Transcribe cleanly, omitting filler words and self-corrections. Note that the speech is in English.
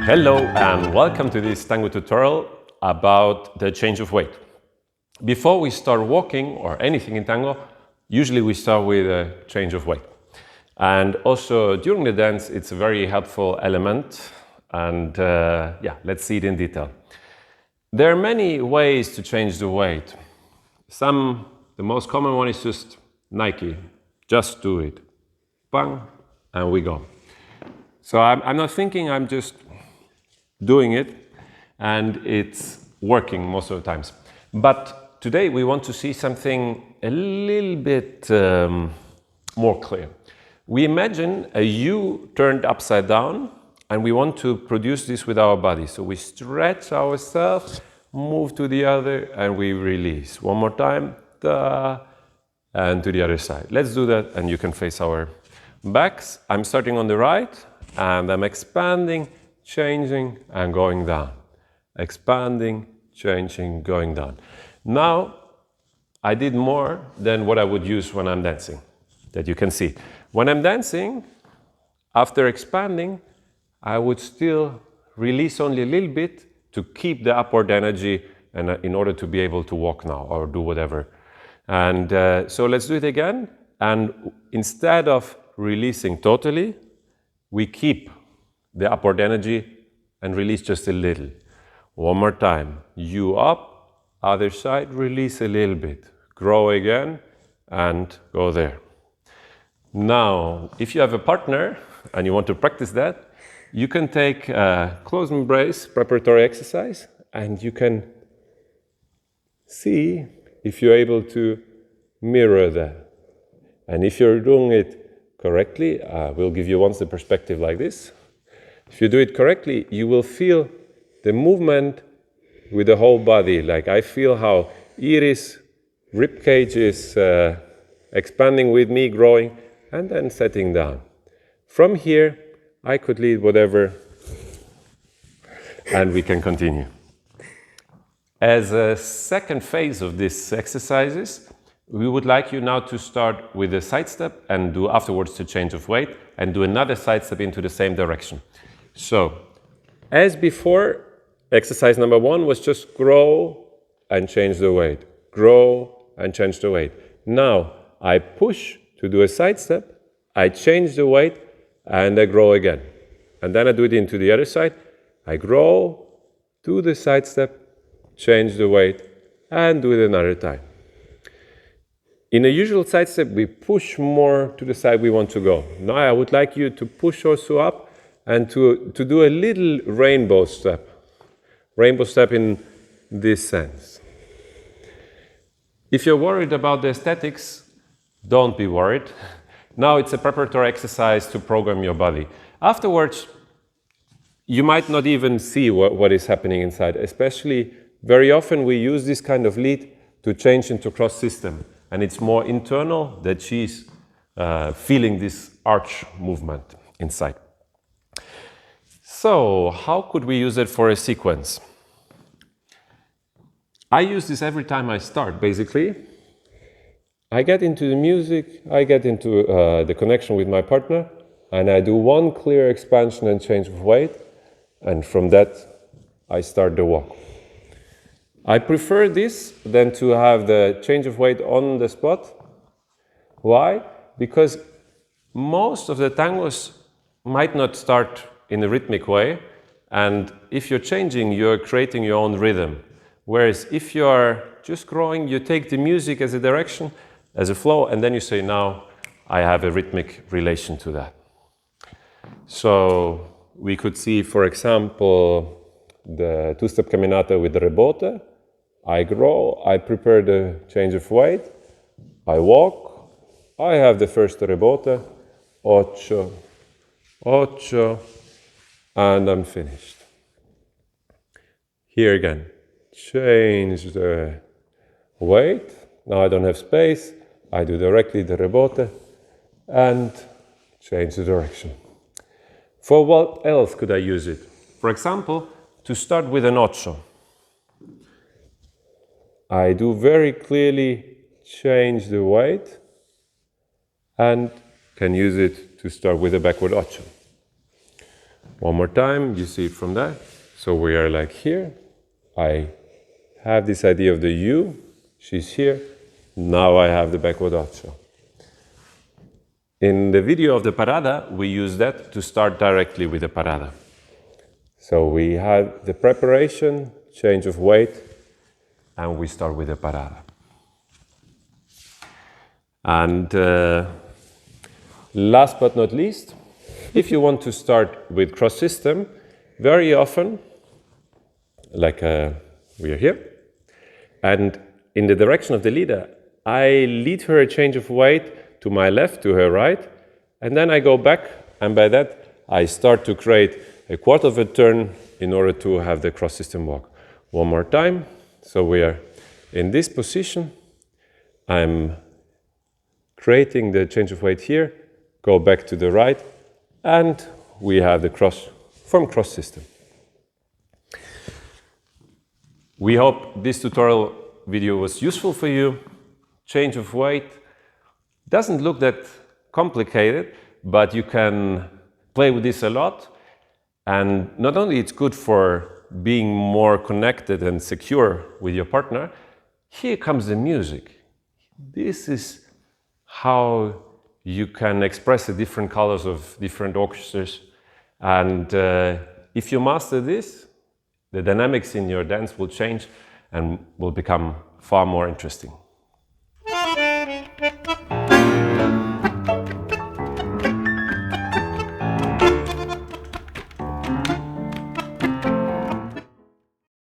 Hello and welcome to this Tango tutorial about the change of weight. Before we start walking or anything in Tango, usually we start with a change of weight. And also during the dance, it's a very helpful element. And let's see it in detail. There are many ways to change the weight. The most common one is just Nike. Just do it. Bang, and we go. So I'm not thinking, I'm just doing it, and it's working most of the times. But today we want to see something a little bit more clear. We imagine a U turned upside down, and we want to produce this with our body. So we stretch ourselves, move to the other, and we release. One more time, and to the other side. Let's do that, and you can face our backs. I'm starting on the right, and I'm expanding, changing, and going down. Expanding, changing, going down. Now, I did more than what I would use when I'm dancing, that you can see. When I'm dancing, after expanding, I would still release only a little bit to keep the upward energy and in order to be able to walk now or do whatever. And so let's do it again. And instead of releasing totally, we keep the upward energy and release just a little. One more time. U up, other side, release a little bit. Grow again and go there. Now, if you have a partner and you want to practice that, you can take a close embrace preparatory exercise and you can see if you're able to mirror that. And if you're doing it correctly, we'll give you once the perspective like this. If you do it correctly, you will feel the movement with the whole body. Like I feel how iris, rib cage is expanding with me, growing, and then setting down. From here, I could lead whatever, and we can continue. As a second phase of these exercises, we would like you now to start with a side step and do afterwards the change of weight and do another side step into the same direction. So, as before, exercise number 1 was just grow and change the weight. Grow and change the weight. Now, I push to do a side step, I change the weight, and I grow again. And then I do it into the other side. I grow, do the side step, change the weight, and do it another time. In a usual side step, we push more to the side we want to go. Now I would like you to push also up and to do a little rainbow step. Rainbow step in this sense. If you're worried about the aesthetics, don't be worried. Now it's a preparatory exercise to program your body. Afterwards, you might not even see what is happening inside. Especially, very often we use this kind of lead to change into cross system. And it's more internal that she's feeling this arch movement inside. So, how could we use it for a sequence? I use this every time I start, basically. I get into the music, I get into the connection with my partner, and I do one clear expansion and change of weight, and from that, I start the walk. I prefer this than to have the change of weight on the spot. Why? Because most of the tangos might not start in a rhythmic way, and if you're changing, you're creating your own rhythm. Whereas if you're just growing, you take the music as a direction, as a flow, and then you say, now I have a rhythmic relation to that. So we could see, for example, the two-step caminata with rebote. I grow, I prepare the change of weight, I walk, I have the first rebote, ocho, ocho, and I'm finished. Here again, change the weight, now I don't have space, I do directly the rebote, and change the direction. For what else could I use it? For example, to start with an ocho. I do very clearly change the weight and can use it to start with a backward ocho. One more time, you see it from that. So we are like here. I have this idea of the U. She's here. Now I have the backward ocho. In the video of the parada, we use that to start directly with the parada. So we have the preparation, change of weight, and we start with the parada. And last but not least, if you want to start with cross system, very often, like we are here, and in the direction of the leader, I lead her a change of weight to my left, to her right, and then I go back, and by that I start to create a quarter of a turn in order to have the cross system walk. One more time. So we are in this position. I'm creating the change of weight here, go back to the right, and we have the cross system. We hope this tutorial video was useful for you. Change of weight doesn't look that complicated, but you can play with this a lot. And not only it's good for being more connected and secure with your partner, here comes the music. This is how you can express the different colors of different orchestras. And if you master this, the dynamics in your dance will change and will become far more interesting.